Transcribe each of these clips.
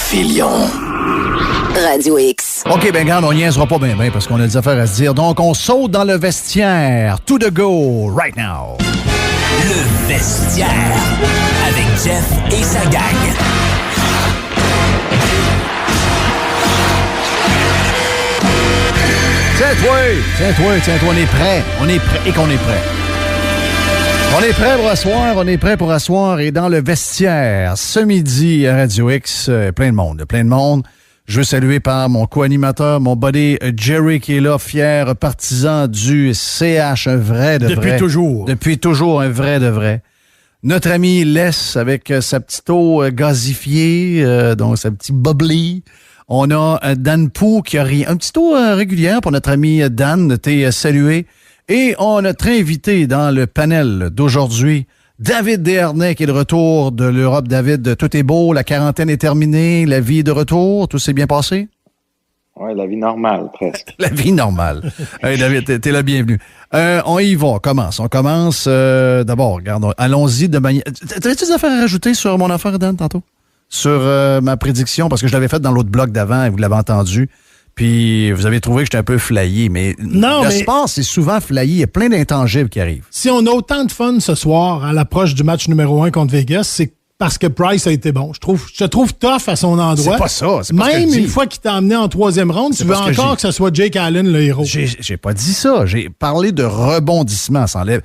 Filion. Radio X. OK, ben regarde, on niaisera pas bien parce qu'on a des affaires à se dire. Donc, on saute dans le vestiaire. To the go, right now. Le vestiaire. Avec Jeff et sa gang. Tiens-toi, on est prêt. On est prêt et qu'on est prêt. On est prêt pour asseoir et dans le vestiaire, ce midi à Radio X, plein de monde. Je veux saluer par mon co-animateur, mon buddy Jerry qui est là, fier partisan du CH, un vrai de vrai. Depuis toujours, un vrai de vrai. Notre ami Les avec sa petite eau gazifiée, donc sa petite bubbly. On a Dan Pou qui a un petit eau régulière pour notre ami Dan, t'es salué. Et on a notre invité dans le panel d'aujourd'hui, David Desharnais, qui est de retour de l'Europe. David, tout est beau, la quarantaine est terminée, la vie est de retour, tout s'est bien passé? Oui, la vie normale, presque. La vie normale. Hey, David, t'es le bienvenu. On y va, on commence. D'abord, regarde, allons-y de manière... T'avais-tu des affaires à rajouter sur mon affaire, Dan, tantôt? Sur ma prédiction, parce que je l'avais faite dans l'autre blog d'avant et vous l'avez entendu. Puis vous avez trouvé que j'étais un peu flyé, mais le sport, c'est souvent flyé. Il y a plein d'intangibles qui arrivent. Si on a autant de fun ce soir à l'approche du match numéro 1 contre Vegas, c'est parce que Price a été bon. Je te trouve tough à son endroit. C'est pas ça. C'est pas même une fois qu'il t'a emmené en troisième ronde, tu veux encore que ce soit Jake Allen le héros. J'ai pas dit ça. J'ai parlé de rebondissement. Ça enlève.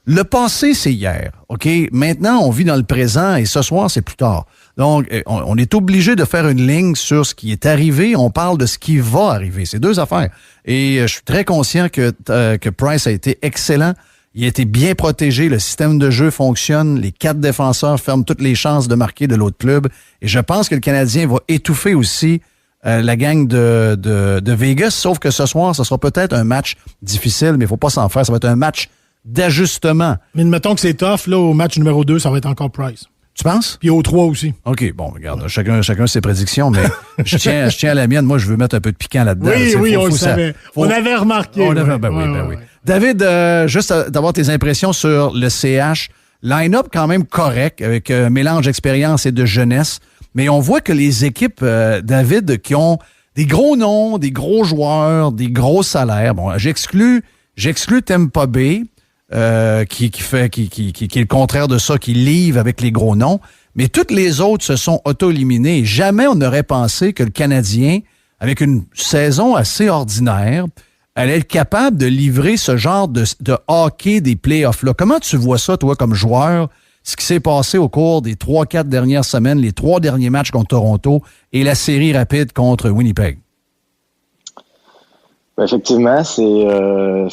Le passé, c'est hier. OK? Maintenant, on vit dans le présent et ce soir, c'est plus tard. Donc, on est obligé de faire une ligne sur ce qui est arrivé. On parle de ce qui va arriver. C'est deux affaires. Et je suis très conscient que Price a été excellent. Il a été bien protégé. Le système de jeu fonctionne. Les 4 défenseurs ferment toutes les chances de marquer de l'autre club. Et je pense que le Canadien va étouffer aussi la gang de Vegas. Sauf que ce soir, ce sera peut-être un match difficile, mais il ne faut pas s'en faire. Ça va être un match d'ajustement. Mais mettons que c'est tough, là, au match numéro 2, ça va être encore Price. Tu penses? Puis au 3 aussi. OK, bon, regarde, chacun ses prédictions, mais je tiens à la mienne. Moi, je veux mettre un peu de piquant là-dedans. Oui, on le savait. On avait remarqué. Oui. David, juste d'avoir tes impressions sur le CH. Line-up quand même correct, avec un mélange d'expérience et de jeunesse. Mais on voit que les équipes, David, qui ont des gros noms, des gros joueurs, des gros salaires. Bon, j'exclus Tampa Bay. Qui est le contraire de ça, qui livre avec les gros noms. Mais toutes les autres se sont auto-éliminées. Jamais on n'aurait pensé que le Canadien, avec une saison assez ordinaire, allait être capable de livrer ce genre de hockey des playoffs-là. Comment tu vois ça, toi, comme joueur, ce qui s'est passé au cours des 3-4 dernières semaines, les 3 derniers matchs contre Toronto et la série rapide contre Winnipeg? Effectivement, c'est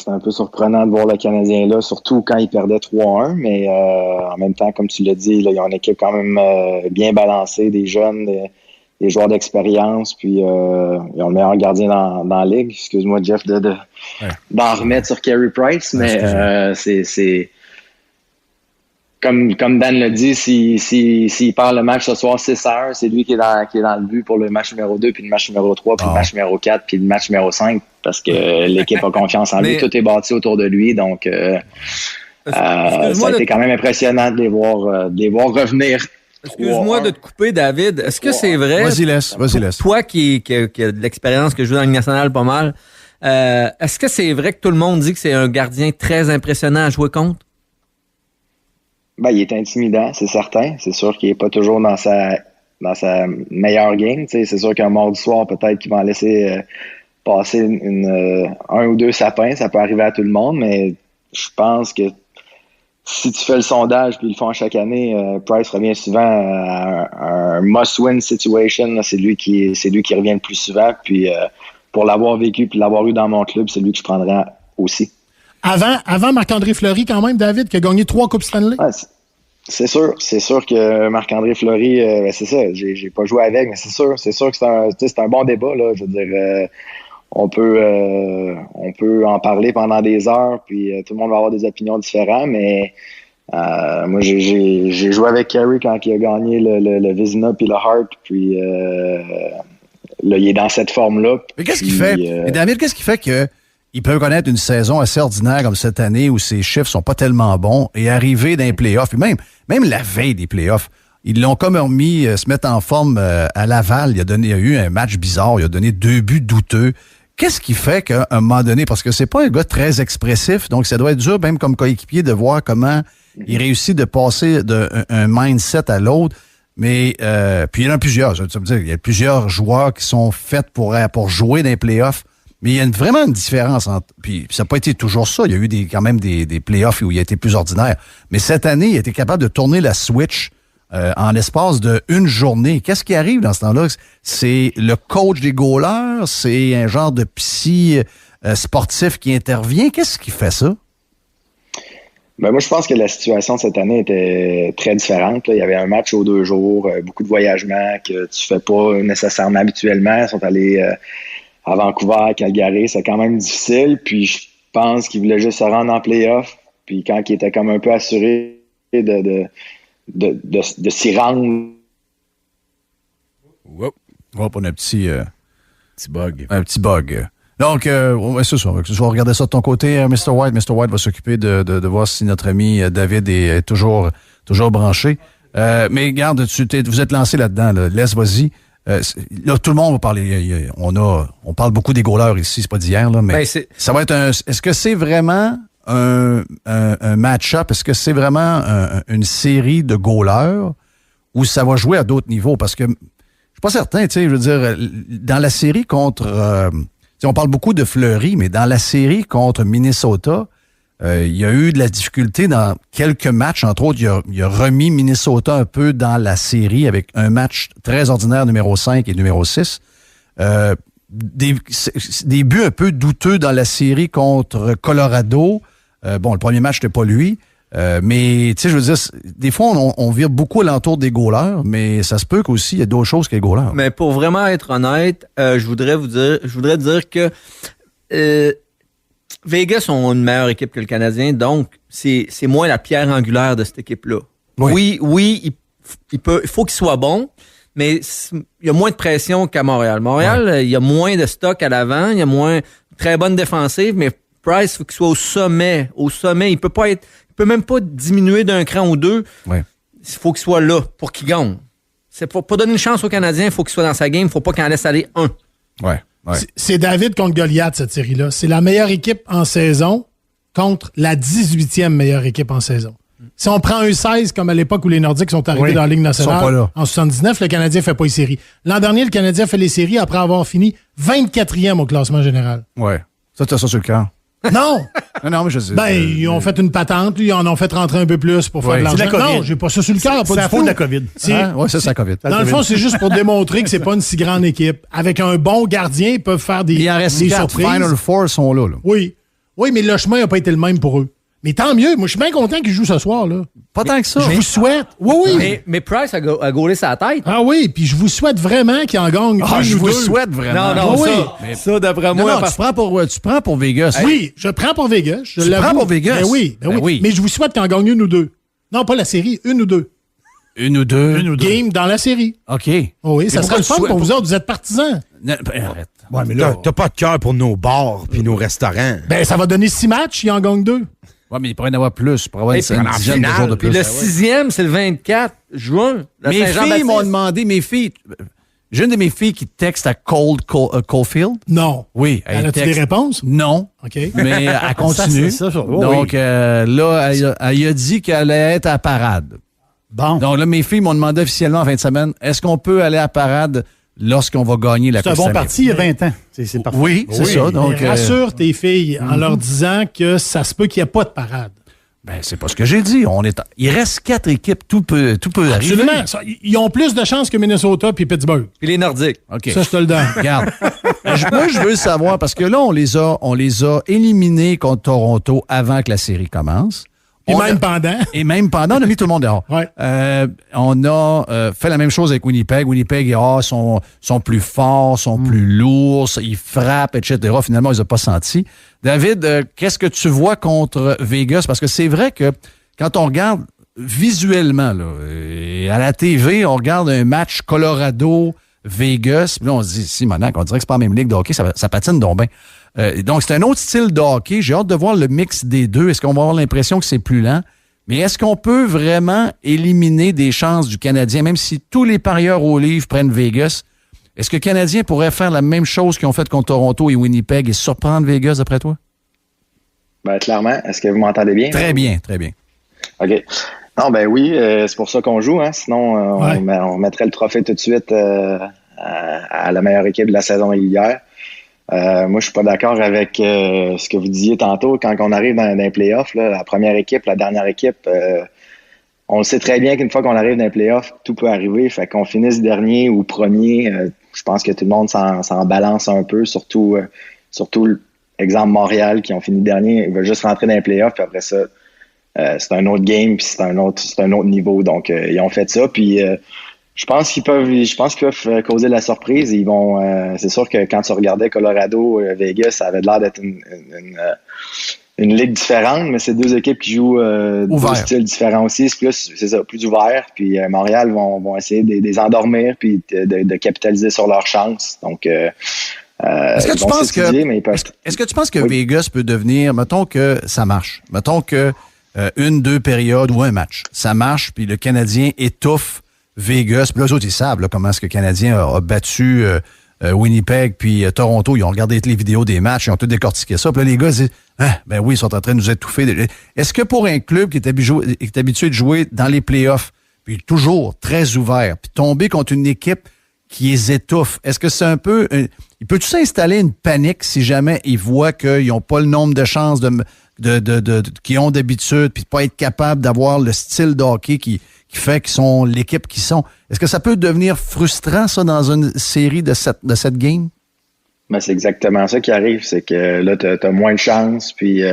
un peu surprenant de voir le Canadien là, surtout quand il perdait 3-1, mais en même temps, comme tu l'as dit, là, ils ont une équipe quand même bien balancée, des jeunes, des joueurs d'expérience, puis ils ont le meilleur gardien dans la ligue. Excuse-moi, Jeff, d'en remettre sur Carey Price, mais c'est comme Dan l'a dit, s'il perd le match ce soir 6-1, c'est lui qui est dans le but pour le match numéro 2, puis le match numéro 3, puis le match numéro 4, puis le match numéro 5, parce que l'équipe a confiance en lui. Tout est bâti autour de lui, donc ça a été quand même impressionnant de les voir revenir. Excuse-moi de te couper, David. Est-ce que c'est vrai? Vas-y, laisse. Toi qui a de l'expérience, que joue dans la Ligue nationale pas mal, est-ce que c'est vrai que tout le monde dit que c'est un gardien très impressionnant à jouer contre? Ben, il est intimidant, c'est certain. C'est sûr qu'il est pas toujours dans sa meilleure game. T'sais. C'est sûr qu'un mardi soir, peut-être qu'il va en laisser passer un ou deux sapins. Ça peut arriver à tout le monde, mais je pense que si tu fais le sondage, puis ils le font chaque année, Price revient souvent à un must-win situation. Là. C'est lui qui revient le plus souvent. Puis pour l'avoir vécu puis l'avoir eu dans mon club, c'est lui que je prendrais aussi. Avant Marc-André Fleury, quand même, David, qui a gagné 3 Coupes Stanley. Ouais, c'est sûr que Marc-André Fleury, c'est ça, j'ai pas joué avec, mais c'est sûr que c'est un bon débat, là. Je veux dire, on peut en parler pendant des heures, puis tout le monde va avoir des opinions différentes, mais moi, j'ai joué avec Carey quand il a gagné le Vizina puis le Hart, puis là, il est dans cette forme-là. Mais qu'est-ce qu'il fait? Et David, qu'est-ce qui fait que il peut connaître une saison assez ordinaire comme cette année où ses chiffres sont pas tellement bons et arriver dans les playoffs, et même la veille des playoffs, Ils l'ont comme remis, se mettre en forme à Laval. Il a eu un match bizarre. Il a donné 2 buts douteux. Qu'est-ce qui fait qu'à un moment donné, parce que c'est pas un gars très expressif, donc ça doit être dur, même comme coéquipier, de voir comment il réussit de passer d'un mindset à l'autre. Mais puis il y en a plusieurs. Ça veut dire, il y a plusieurs joueurs qui sont faits pour jouer dans les playoffs. Mais il y a vraiment une différence entre. Puis ça n'a pas été toujours ça. Il y a eu quand même des playoffs où il a été plus ordinaire. Mais cette année, il a été capable de tourner la switch en l'espace d'une journée. Qu'est-ce qui arrive dans ce temps-là? C'est le coach des goalers? C'est un genre de psy sportif qui intervient? Qu'est-ce qui fait ça? Ben moi, je pense que la situation de cette année était très différente. Là. Il y avait un match aux 2 jours, beaucoup de voyagements que tu fais pas nécessairement habituellement. Ils sont allés à Vancouver, Calgary. C'est quand même difficile. Puis je pense qu'ils voulaient juste se rendre en playoff. Puis quand ils étaient comme un peu assurés de s'y rendre. Hop, on a un petit bug. Un petit bug. Donc, c'est ça. Je vais regarder ça de ton côté, Mr. White. Mr. White va s'occuper de voir si notre ami David est toujours branché. Mais regarde, vous êtes lancé là-dedans. Là. Laisse, vas-y. Là, tout le monde va parler. On parle beaucoup des goalers ici, c'est pas d'hier, là, mais ça va être est-ce que c'est vraiment un match-up? Est-ce que c'est vraiment une série de goalers ou ça va jouer à d'autres niveaux? Parce que je suis pas certain, tu sais, je veux dire, dans la série contre... on parle beaucoup de Fleury, mais dans la série contre Minnesota, il y a eu de la difficulté dans quelques matchs. Entre autres, il a remis Minnesota un peu dans la série avec un match très ordinaire, numéro 5 et numéro 6. Des buts un peu douteux dans la série contre Colorado. Le premier match, c'était pas lui. Mais, tu sais, je veux dire, des fois, on vire beaucoup alentour des goalers, mais ça se peut qu'aussi, il y a d'autres choses que les goalers. Mais pour vraiment être honnête, je voudrais dire que Vegas ont une meilleure équipe que le Canadien, donc c'est moins la pierre angulaire de cette équipe-là. Oui, il faut qu'il soit bon, mais il y a moins de pression qu'à Montréal. Montréal, il y a moins de stock à l'avant, il y a moins très bonne défensive, mais Price, il faut qu'il soit au sommet. Il peut même pas diminuer d'un cran ou 2. Ouais. Il faut qu'il soit là pour qu'il gagne. C'est pour pas donner une chance aux Canadiens, il faut qu'il soit dans sa game, il faut pas qu'il en laisse aller un. Ouais. C'est David contre Goliath, cette série-là. C'est la meilleure équipe en saison contre la 18e meilleure équipe en saison. Si on prend un 16, comme à l'époque où les Nordiques sont arrivés dans la Ligue nationale, en 79, le Canadien ne fait pas les séries. L'an dernier, le Canadien fait les séries après avoir fini 24e au classement général. Ouais. Ça, tu as ça sur le cœur. Non! Non, mais je sais. Ils ont fait une patente, ils en ont fait rentrer un peu plus pour faire de l'argent. Non, j'ai pas ça sur le cœur. C'est la faute de la COVID. Oui, c'est la COVID. Dans le fond, c'est juste pour démontrer que c'est pas une si grande équipe. Avec un bon gardien, ils peuvent faire des surprises. Final Four sont là. Oui, mais le chemin n'a pas été le même pour eux. Mais tant mieux. Moi, je suis bien content qu'ils jouent ce soir, là. Pas tant que ça. Je vous souhaite. Oui. Mais Price a gaulé sa tête. Ah oui, puis je vous souhaite vraiment qu'il en gagne. Je vous souhaite vraiment. Non, ça d'après moi. Tu prends pour Vegas. Oui, je prends pour Vegas. Tu prends pour Vegas? Ben oui. Mais je vous souhaite qu'il en gagne une ou deux. Non, pas la série, une ou deux. Une ou deux. Game dans la série. OK. Oui, ça serait le fun pour vous autres. Vous êtes partisans. Arrête. Ouais, mais là, t'as pas de cœur pour nos bars puis nos restaurants. Ben, ça va donner 6 matchs, il en gagne 2. Oui, mais il pourrait en avoir plus. Il pourrait avoir une dizaine de jours de plus. Puis le 6e, c'est le 24 juin. Mes filles m'ont demandé, j'ai une de mes filles qui texte à Caulfield. Non. Oui. As-tu des réponses? Non. OK. Mais elle continue. Donc, là, elle a dit qu'elle allait être à la parade. Bon. Donc là, mes filles m'ont demandé officiellement en fin de semaine, est-ce qu'on peut aller à la parade lorsqu'on va gagner la Coupe Stanley? C'est un bon parti il y a 20 ans. C'est parfait. Oui, c'est ça. Donc, rassure tes filles en leur disant que ça se peut qu'il n'y ait pas de parade. Ben, c'est pas ce que j'ai dit. Il reste 4 équipes. Tout peut arriver. Absolument. Ils ont plus de chances que Minnesota puis Pittsburgh. Puis les Nordiques. OK. Ça, je te le donne. Regarde. Moi, je veux savoir, parce que là, on les a éliminés contre Toronto avant que la série commence. Et même pendant, on a mis tout le monde dehors. Ouais. On a fait la même chose avec Winnipeg. Winnipeg, sont plus forts, sont plus lourds, ils frappent, etc. Finalement, ils n'ont pas senti. David, qu'est-ce que tu vois contre Vegas? Parce que c'est vrai que quand on regarde visuellement, là, et à la TV, on regarde un match Colorado-Vegas, puis là, on se dit, si, maintenant, on dirait que c'est pas la même ligue de hockey, ça patine donc bien. Donc, c'est un autre style de hockey. J'ai hâte de voir le mix des deux. Est-ce qu'on va avoir l'impression que c'est plus lent? Mais est-ce qu'on peut vraiment éliminer des chances du Canadien, même si tous les parieurs au livre prennent Vegas? Est-ce que le Canadien pourrait faire la même chose qu'ils ont fait contre Toronto et Winnipeg et surprendre Vegas, d'après toi? Ben, clairement. Est-ce que vous m'entendez bien? Très bien, très bien. OK. Non, ben oui, c'est pour ça qu'on joue. Hein. Sinon, on mettrait le trophée tout de suite à la meilleure équipe de la saison hier. Moi, je suis pas d'accord avec ce que vous disiez tantôt. Quand on arrive dans les playoffs, là, la première équipe, la dernière équipe, on le sait très bien qu'une fois qu'on arrive dans les playoffs, tout peut arriver. Fait qu'on finisse dernier ou premier, je pense que tout le monde s'en balance un peu, surtout exemple Montréal qui ont fini dernier, ils veulent juste rentrer dans les playoffs, puis après ça, c'est un autre game, puis c'est un autre niveau. Donc ils ont fait ça, puis je pense qu'ils peuvent causer la surprise. Ils vont, c'est sûr que quand tu regardais Colorado, Vegas, ça avait l'air d'être une ligue différente, mais c'est deux équipes qui jouent deux styles différents aussi. C'est plus ouvert. Puis Montréal vont essayer de les endormir puis de capitaliser sur leurs chances. Donc est-ce que tu penses que Vegas peut devenir, mettons que ça marche, mettons que 1-2 périodes ou un match, ça marche, puis le Canadien étouffe Vegas, puis là, eux autres, ils savent là, comment est-ce que le Canadien a battu Winnipeg puis Toronto. Ils ont regardé les vidéos des matchs, ils ont tout décortiqué ça. Puis là, les gars, ils disent, ben oui, ils sont en train de nous étouffer. Est-ce que pour un club qui est habitué de jouer dans les playoffs, puis toujours très ouvert, puis tomber contre une équipe qui les étouffe, est-ce que c'est un peu... il peut-tu s'installer une panique si jamais ils voient qu'ils n'ont pas le nombre de chances qu'ils ont d'habitude, puis de pas être capable d'avoir le style de hockey qui fait qu'ils sont l'équipe qu'ils sont? Est-ce que ça peut devenir frustrant, ça, dans une série de cette game? Ben, c'est exactement ça qui arrive. C'est que là, t'as moins de chance. Puis,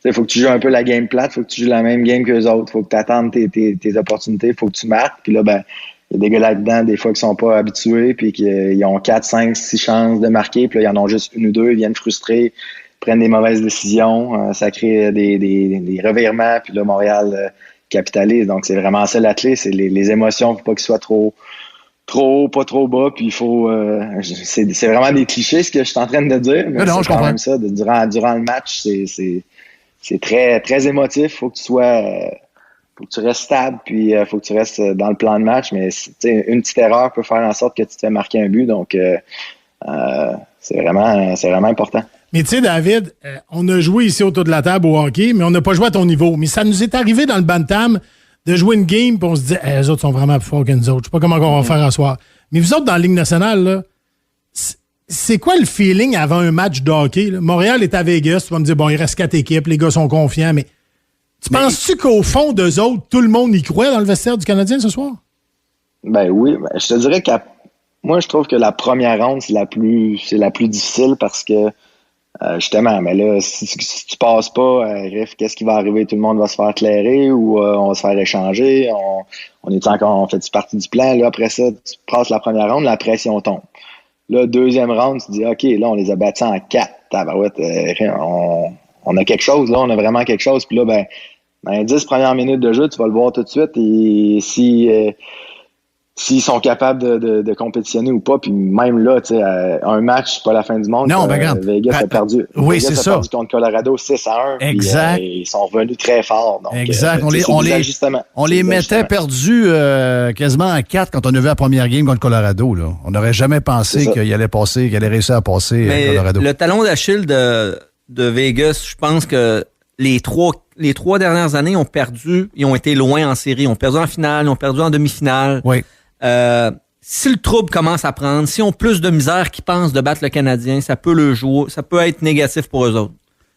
il faut que tu joues un peu la game plate. Faut que tu joues la même game qu'eux autres. Faut que tu attendes tes opportunités. Faut que tu marques. Puis là, ben, il y a des gars là-dedans, des fois, qui sont pas habitués. Puis qu'ils ont 4, 5, 6 chances de marquer. Puis là, ils en ont juste une ou deux. Ils viennent frustrés, prennent des mauvaises décisions. Ça crée des revirements. Puis là, Montréal capitalise. Donc, c'est vraiment ça la clé. C'est les émotions. Faut pas qu'ils soient trop haut, pas trop bas, puis il faut... c'est vraiment des clichés, ce que je suis en train de dire, mais c'est quand même ça. Durant le match, c'est très, très émotif. Faut que tu restes stable, puis faut que tu restes dans le plan de match, mais une petite erreur peut faire en sorte que tu te fais marquer un but, donc c'est vraiment important. Mais tu sais, David, on a joué ici autour de la table au hockey, mais on n'a pas joué à ton niveau. Mais ça nous est arrivé dans le bantam de jouer une game, puis on se dit, les autres sont vraiment plus forts que nous autres. Je sais pas comment on va faire à soir. Mais vous autres, dans la Ligue nationale, là, c'est quoi le feeling avant un match de hockey? Là? Montréal est à Vegas, tu vas me dire, bon, il reste 4 équipes, les gars sont confiants, mais penses-tu qu'au fond d'eux autres, tout le monde y croit dans le vestiaire du Canadien ce soir? Ben oui, je te dirais moi, je trouve que la première ronde, c'est la plus difficile parce que justement, mais là, si tu passes pas, Riff, qu'est-ce qui va arriver? Tout le monde va se faire clairer ou on va se faire échanger? On fait partie du plan? Là, après ça, tu passes la première ronde, la pression tombe. Là, deuxième ronde, tu dis, OK, là, on les a battus en 4. On a quelque chose, là, on a vraiment quelque chose. Puis là, dans les 10 premières minutes de jeu, tu vas le voir tout de suite. Et s'ils sont capables de compétitionner ou pas, puis même là, tu sais, un match, c'est pas la fin du monde. Non, regarde. Vegas a perdu. Oui, Vegas c'est a ça. perdu contre Colorado 6-1. Exact. Puis, ils sont revenus très fort. Donc, exact. On les mettait perdus quasiment en 4 quand on a vu la première game contre Colorado. Là. On n'aurait jamais pensé qu'il allait réussir à passer Colorado. Le talon d'Achille de Vegas, je pense que les trois dernières années ont perdu, ils ont été loin en série. Ils ont perdu en finale, ils ont perdu en demi-finale. Oui. Si le trouble commence à prendre, si on ont plus de misère qu'ils pensent de battre le Canadien, ça peut le jouer, ça peut être négatif pour eux autres.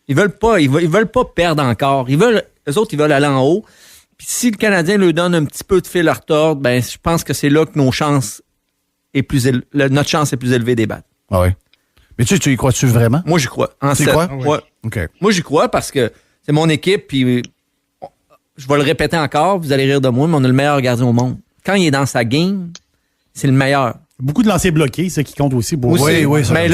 Ils veulent pas perdre encore. Eux autres, ils veulent aller en haut. Puis si le Canadien leur donne un petit peu de fil à retordre, ben je pense que c'est là que notre chance est plus élevée des battre. Ah oui. Mais tu y crois-tu vraiment? Moi, j'y crois. Tu y crois? Ouais. Okay. Moi, j'y crois parce que c'est mon équipe, puis je vais le répéter encore, vous allez rire de moi, mais on a le meilleur gardien au monde. Quand il est dans sa game, c'est le meilleur. beaucoup de lancers bloqués, c'est qui compte aussi. Pour oui, ça, mais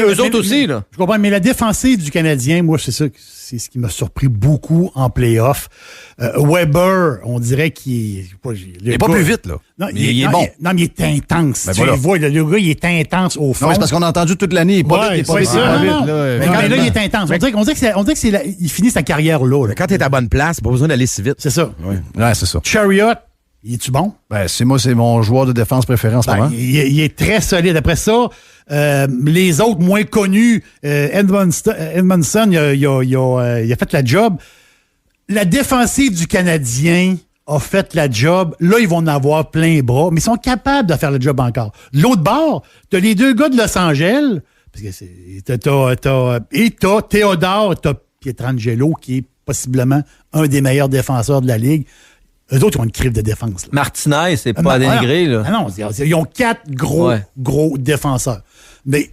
eux autres aussi, là. Je comprends, mais la défensive du Canadien, moi, c'est ce qui m'a surpris beaucoup en play-off. Weber, on dirait qu'il est pas plus vite, là. Non, il est bon. Non, mais il est intense. Ben tu le vois, le gars, il est intense au fond. Non, c'est parce qu'on a entendu toute l'année. Il est pas vite, Mais là, il est intense. On dirait que il finit sa carrière là. Quand t'es à bonne place, pas besoin d'aller si vite. C'est ça. Ouais, c'est ça. Chariot, il est-tu bon? C'est mon joueur de défense préféré en ce moment. Il est très solide. Après ça, les autres moins connus, Edmondson, il a fait la job. La défensive du Canadien a fait la job. Là, ils vont en avoir plein les bras, mais ils sont capables de faire le job encore. L'autre bord, t'as les deux gars de Los Angeles, parce que t'as Théodore, t'as Pietrangelo, qui est possiblement un des meilleurs défenseurs de la Ligue. Eux autres, ils ont une crive de défense. Là. Martinez, c'est pas à dénigrer. Là. Non, ils ont 4 gros défenseurs. Mais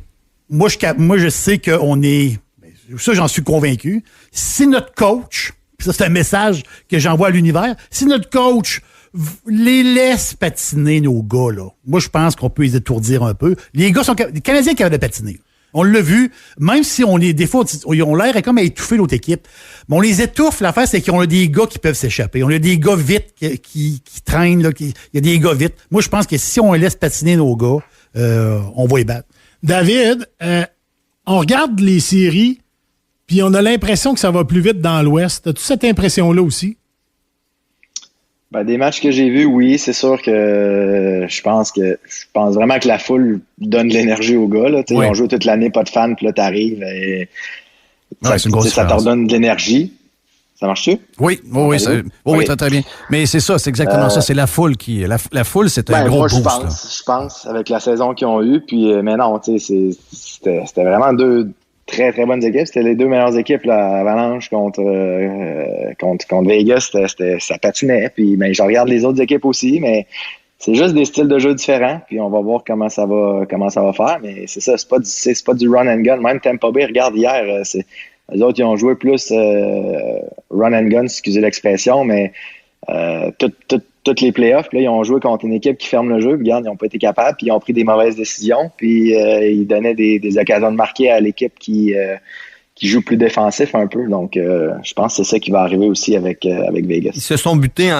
moi, je sais qu'on est... Ça, j'en suis convaincu. Si notre coach... Ça, c'est un message que j'envoie à l'univers. Si notre coach les laisse patiner, nos gars, là, moi, je pense qu'on peut les étourdir un peu. Les Canadiens qui avaient de patiner. On l'a vu, même si des fois, ils ont l'air comme à étouffer l'autre équipe. Mais on les étouffe. L'affaire, c'est qu'on a des gars qui peuvent s'échapper. On a des gars vite qui traînent. Là, il y a des gars vite. Moi, je pense que si on laisse patiner nos gars, on va les battre. David, on regarde les séries, puis on a l'impression que ça va plus vite dans l'Ouest. As-tu cette impression-là aussi? Des matchs que j'ai vus, oui, c'est sûr que je pense vraiment que la foule donne de l'énergie aux gars. Là. Ils ont joué toute l'année, pas de fans, puis là, t'arrives et ça te redonne de l'énergie. Ça marche-tu? Oui, très, très bien. Mais c'est ça, c'est exactement ça. C'est la foule qui... La foule, c'est un gros boost. Je pense, avec la saison qu'ils ont eue. Puis, mais non, c'était vraiment deux très, très bonnes équipes. C'était les deux meilleures équipes, la Avalanche contre Vegas. Ça patinait. Puis, je regarde les autres équipes aussi, mais c'est juste des styles de jeu différents. Puis, on va voir comment ça va faire. Mais c'est ça, c'est pas du run and gun. Même Tampa Bay, regarde hier, les autres, ils ont joué plus run and gun, excusez l'expression, mais toutes les playoffs, là, ils ont joué contre une équipe qui ferme le jeu. Puis, regarde, ils n'ont pas été capables, puis ils ont pris des mauvaises décisions. Puis ils donnaient des occasions de marquer à l'équipe qui joue plus défensif un peu. Donc, je pense que c'est ça qui va arriver aussi avec Vegas. Ils se sont butés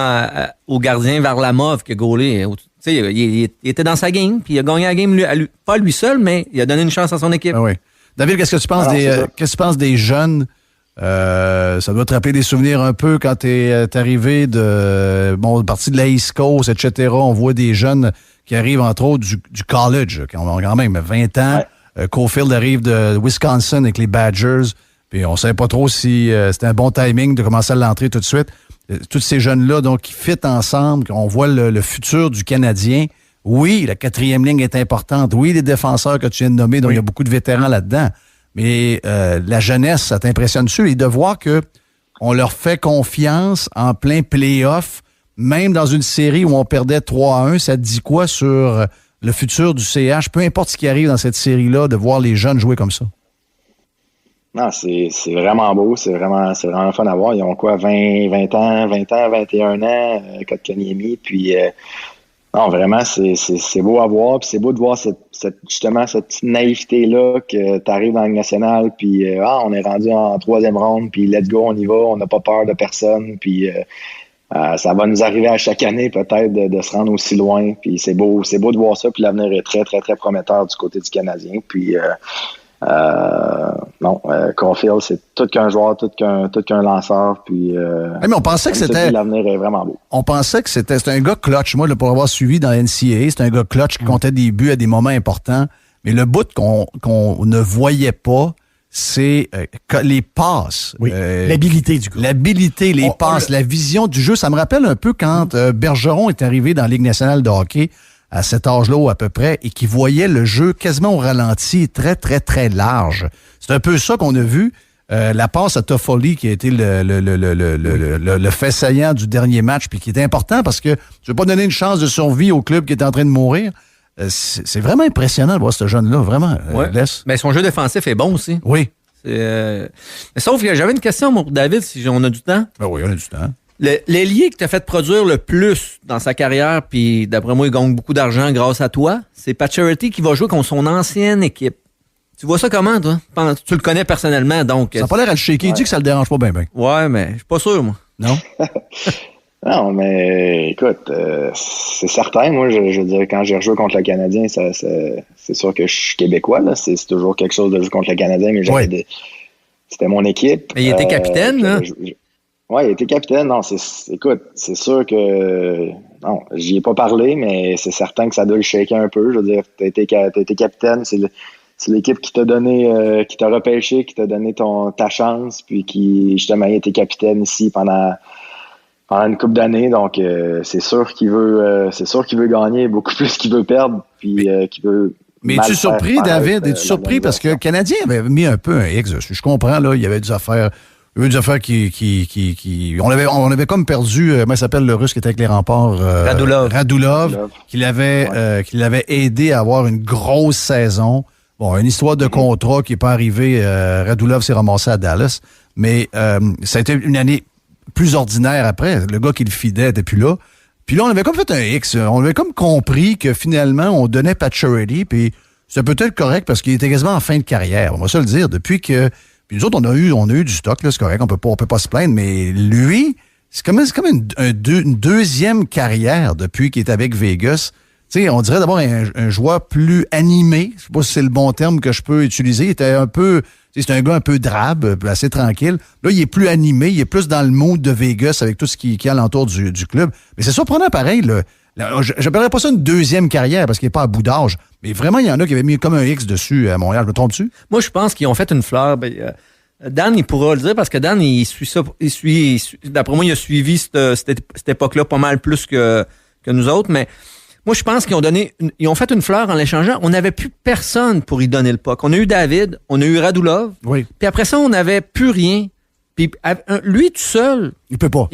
au gardien Varlamov qui a gaulé. Il était dans sa game, puis il a gagné la game, pas lui seul, mais il a donné une chance à son équipe. Ah oui. David, qu'est-ce que tu penses des jeunes? Ça doit te rappeler des souvenirs un peu quand t'es arrivé partie de la East Coast, etc. On voit des jeunes qui arrivent, entre autres, du college, qui ont quand même 20 ans. Ouais. Caulfield arrive de Wisconsin avec les Badgers. Puis on ne savait pas trop si c'était un bon timing de commencer à l'entrer tout de suite. Tous ces jeunes-là, donc, qui fit ensemble, on voit le futur du Canadien. Oui, la 4e ligne est importante. Oui, les défenseurs que tu viens de nommer, donc il y a beaucoup de vétérans là-dedans. Mais la jeunesse, ça t'impressionne-tu? Et de voir qu'on leur fait confiance en plein play-off, même dans une série où on perdait 3-1, ça te dit quoi sur le futur du CH? Peu importe ce qui arrive dans cette série-là, de voir les jeunes jouer comme ça. Non, c'est vraiment beau, c'est vraiment fun à voir. Ils ont quoi, 20 ans, 21 ans, Kotkaniemi, puis... non, vraiment, c'est beau à voir. Puis c'est beau de voir cette petite naïveté-là que tu arrives dans la Ligue nationale, puis on est rendu en 3e ronde, puis let's go, on y va, on n'a pas peur de personne, puis ça va nous arriver à chaque année peut-être de se rendre aussi loin. Puis c'est beau de voir ça, puis l'avenir est très, très, très prometteur du côté du Canadien. Puis Caulfield, c'est tout qu'un joueur, tout qu'un lanceur. Puis, mais on pensait que c'était. L'avenir est vraiment beau. On pensait que c'était un gars clutch. Moi, pour avoir suivi dans la NCAA, c'est un gars clutch qui comptait des buts à des moments importants. Mais le bout qu'on ne voyait pas, c'est les passes. Oui, l'habilité du gars. L'habilité, les passes, la vision du jeu. Ça me rappelle un peu quand Bergeron est arrivé dans la Ligue nationale de hockey à cet âge-là à peu près, et qui voyait le jeu quasiment au ralenti, très, très, très large. C'est un peu ça qu'on a vu. La passe à Toffoli, qui a été le fait saillant du dernier match, puis qui est important parce que tu veux pas donner une chance de survie au club qui est en train de mourir. C'est vraiment impressionnant de voir ce jeune-là, vraiment. Ouais. Mais son jeu défensif est bon aussi. Oui. Sauf que j'avais une question pour David, si on a du temps. Ben oui, on a du temps. L'ailier qui t'a fait produire le plus dans sa carrière, puis d'après moi, il gagne beaucoup d'argent grâce à toi, c'est Pacioretty qui va jouer contre son ancienne équipe. Tu vois ça comment, toi? Tu le connais personnellement, donc... Ça n'a pas l'air à le shaker. Il dit que ça le dérange pas bien. Ouais, mais je suis pas sûr, moi. Non? Non, mais écoute, c'est certain. Moi, je veux dire, quand j'ai rejoué contre le Canadien, c'est sûr que je suis Québécois. Là. C'est toujours quelque chose de jouer contre le Canadien, mais c'était mon équipe. Mais il était capitaine, là? Oui, il était capitaine. Non, écoute, c'est sûr que... Non, j'y ai pas parlé, mais c'est certain que ça doit le shaker un peu. Je veux dire, t'as été capitaine, c'est l'équipe qui t'a donné, qui t'a repêché, qui t'a donné ta chance, puis qui, justement, a été capitaine ici pendant une couple d'années. Donc, c'est sûr qu'il veut gagner beaucoup plus qu'il veut perdre, puis qu'il veut... Mais es-tu surpris, David? Es-tu surpris? Parce que le Canadien avait mis un peu un X dessus. Je comprends, là, il y avait des affaires... On avait comme perdu, comment il s'appelle le Russe qui était avec les remparts? Radulov. Qui l'avait aidé à avoir une grosse saison. Bon, une histoire de contrat qui n'est pas arrivée. Radulov s'est ramassé à Dallas. Mais ça a été une année plus ordinaire après. Le gars qui le fidait n'était plus là. Puis là, on avait comme fait un X. On avait comme compris que finalement, on donnait Pacioretty. Puis c'est peut-être correct parce qu'il était quasiment en fin de carrière. On va se le dire. Depuis que... Puis nous autres, on a eu du stock, là, c'est correct, on peut pas se plaindre, mais lui, c'est comme une deuxième carrière depuis qu'il est avec Vegas. Tu sais, on dirait d'avoir un joueur plus animé. Je sais pas si c'est le bon terme que je peux utiliser. Il était c'est un gars un peu drabe, assez tranquille. Là, il est plus animé, il est plus dans le mood de Vegas avec tout ce qui est alentour du club. Mais c'est surprenant pareil, là. Je n'appellerais pas ça une deuxième carrière parce qu'il n'est pas à bout d'âge. Mais vraiment, il y en a qui avaient mis comme un X dessus à Montréal. Je me trompe-tu? Moi, je pense qu'ils ont fait une fleur. Dan, il pourra le dire parce que Dan, il suit ça. D'après moi, il a suivi cette époque-là pas mal plus que nous autres. Mais moi, je pense ils ont fait une fleur en l'échangeant. On n'avait plus personne pour y donner le puck. On a eu David, on a eu Radulov. Oui. Puis après ça, on n'avait plus rien. Puis lui, tout seul... Il peut pas.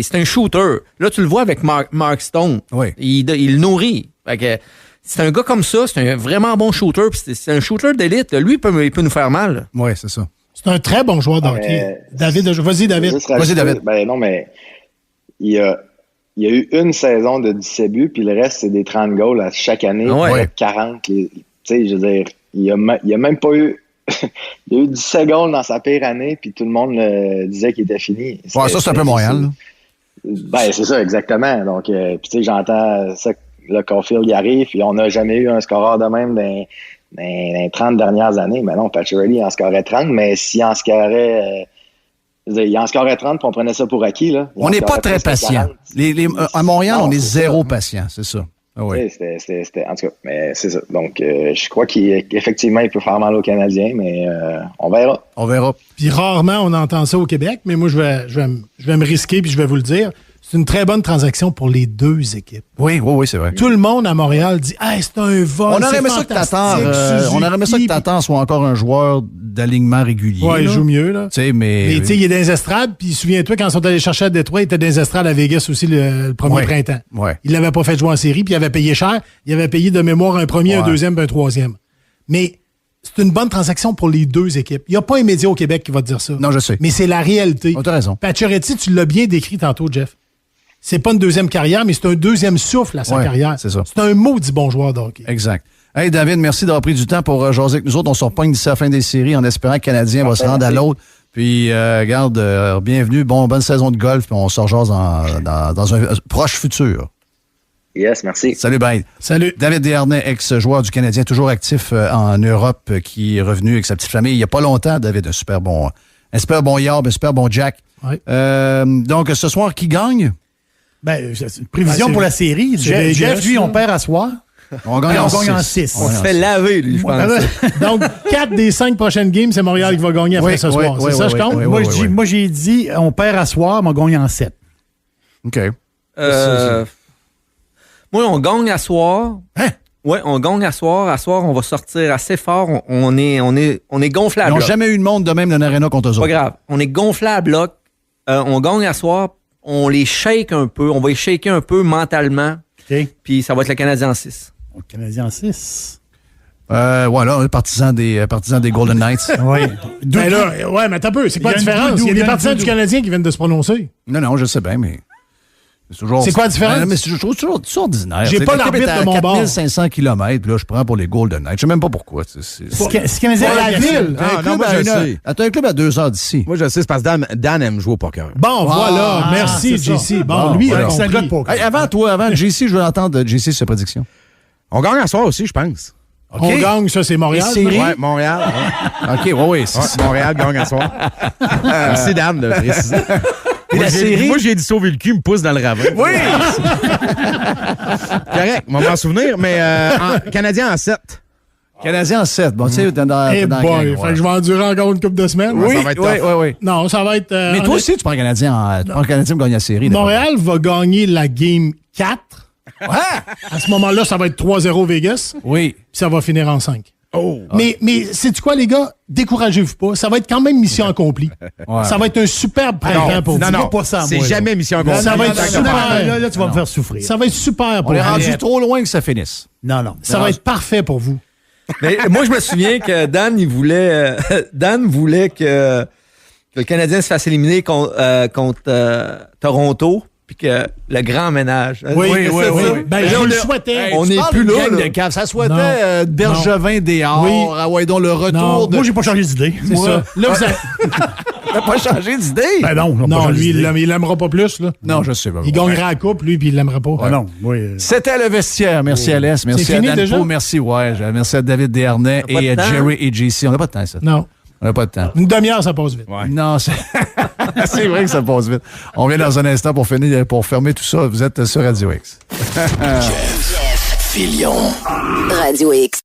C'est un shooter. Là, tu le vois avec Mark Stone. Oui. Il le nourrit. Fait que c'est un gars comme ça. C'est un vraiment bon shooter. Puis c'est un shooter d'élite. Lui, il peut nous faire mal. Oui, c'est ça. C'est un très bon joueur de hockey. David, vas-y, David. Vas-y, David. Ben non, mais il y a eu une saison de 17 buts, puis le reste, c'est des 30 goals à chaque année. Ouais. 40. Tu sais, je veux dire, il y a même pas eu... il y a eu 17 goals dans sa pire année, puis tout le monde disait qu'il était fini. Ouais, ça, c'est un peu Montréal. Ben, c'est ça, exactement. Donc, puis tu sais, j'entends ça, le Caulfield y arrive, puis on n'a jamais eu un scoreur de même dans les 30 dernières années. Mais non, Pacioretty en scorait 30, mais s'il en scorait... il en scorait 30, puis on prenait ça pour acquis. Là. On n'est pas très patient. À Montréal, on est zéro patient, c'est ça. Ah oui. C'était, en tout cas, mais c'est ça. Donc, je crois qu'effectivement, il peut faire mal aux Canadiens, mais on verra. On verra. Puis rarement, on entend ça au Québec, mais moi, je vais me risquer puis je vais vous le dire. C'est une très bonne transaction pour les deux équipes. Oui, c'est vrai. Tout le monde à Montréal dit « Hey, c'est un vol, on aurait aimé ça que Tatar soit encore un joueur d'alignement régulier. Ouais, il joue mieux, là. Mais il est dans les estrades, puis souviens-toi, quand ils sont allés chercher à Détroit, il était dans les estrades à Vegas aussi le premier printemps. Ouais. Il l'avait pas fait jouer en série, puis il avait payé cher. Il avait payé de mémoire un premier, un deuxième, puis un troisième. Mais c'est une bonne transaction pour les deux équipes. Il n'y a pas un média au Québec qui va te dire ça. Non, je sais. Mais c'est la réalité. Oh, t'as raison. Pacioretty, tu l'as bien décrit tantôt, Jeff. C'est pas une deuxième carrière, mais c'est un deuxième souffle à sa carrière. C'est ça. C'est un maudit bon joueur de hockey. Exact. Hey, David, merci d'avoir pris du temps pour jaser avec nous autres. On se repogne d'ici à la fin des séries en espérant que le Canadien va se rendre à l'autre. Puis, bienvenue. Bonne saison de golf. Puis on se rejase dans un proche futur. Yes, merci. Salut, bye. Salut. David Desharnais, ex-joueur du Canadien, toujours actif en Europe, qui est revenu avec sa petite famille il n'y a pas longtemps. David, un super bon yard, un super bon Jack. Ouais. Donc, ce soir, qui gagne? Ben, c'est une prévision pour la série. Jeff, lui, on perd à soir. On gagne en 6. On se fait laver, lui, je pense. Donc, 4 des 5 prochaines games, c'est Montréal qui va gagner après ce soir. C'est ça, je compte? Moi, j'ai dit, on perd à soir, mais on gagne en 7. OK. Moi, on gagne à soir. Hein? Oui, on gagne à soir. À soir, on va sortir assez fort. On est gonflé à bloc. Ils n'ont jamais eu de monde de même dans l'aréna contre eux autres. Pas grave. On est gonflé à bloc. On gagne à soir. On les shake un peu. On va les shaker un peu mentalement. OK. Puis ça va être le Canadien en 6. Le Canadien en 6. Voilà, partisan des Golden Knights. Oui. Ben là, ouais, mais t'as peu. C'est quoi la différence? Il y a des partisans du Canadien qui viennent de se prononcer. Non, je sais bien, mais... C'est quoi la différence? Mais c'est toujours ordinaire. J'ai pas l'arbitre de mon bord. 4500 km, là, je prends pour les Golden Knights. Je sais même pas pourquoi. Ce Canadien la ville. moi, je sais. T'as un club à 2 heures d'ici. Moi, je sais, c'est parce que Dan aime jouer au poker. Bon, voilà. Merci, JC. Bon, lui, voilà. c'est un gars de poker. Hey, avant JC, je veux entendre JC sa prédiction. On gagne à soir aussi, je pense. Okay. On gagne, ça, c'est Montréal. Ouais, Montréal. OK, oui. Montréal gagne à soir. Merci, Dan, de préciser. Moi, j'ai dit sauver le cul, me pousse dans le ravin. Oui! Correct, on va m'en souvenir, mais Canadien en 7. Canadien en 7. Bon, tu sais, dans Eh boy, fait que je vais endurer encore une couple de semaines. Oui, ça va être oui. Non, ça va être... Mais toi aussi, tu prends le Canadien pour gagner la série. Montréal va gagner la Game 4. Ouais. À ce moment-là, ça va être 3-0 Vegas. Oui. Puis ça va finir en 5. Oh. Mais sais-tu quoi, les gars? Découragez-vous pas. Ça va être quand même mission accomplie. Ouais. Ça va être un superbe printemps pour vous. Non, pas ça, c'est moi, jamais mission accomplie. Ça va être super. Là, tu vas me faire souffrir. Ça va être super pour On est vous. rendu trop loin que ça finisse. Non. Ça va être parfait pour vous. Mais moi, je me souviens que Dan voulait que le Canadien se fasse éliminer contre Toronto, puis que le grand ménage. Oui. Là, Ben, je le souhaitais. on n'est plus là. Ça souhaitait Bergevin Dehors. Oui. Ah ouais, donc le retour Non, de... moi, j'ai pas changé d'idée. C'est ça. Là, vous avez... T'as pas changé d'idée? Ben non, Non, lui, il l'aimera pas plus. Là. Non, je sais pas. Il gagnera la coupe, lui, puis il l'aimera pas. Ah non, oui. C'était le vestiaire. Merci à Alès. Merci C'est à fini Dan déjà? Pau. Merci, merci à David Desharnais On a pas et de à temps, Jerry et JC. On n'a pas de temps, ça. Non. On n'a pas de temps. Une demi-heure, ça passe vite. Ouais. Non, c'est vrai que ça passe vite. On vient dans un instant pour fermer tout ça. Vous êtes sur Radio X. Jeff Fillion. Radio X.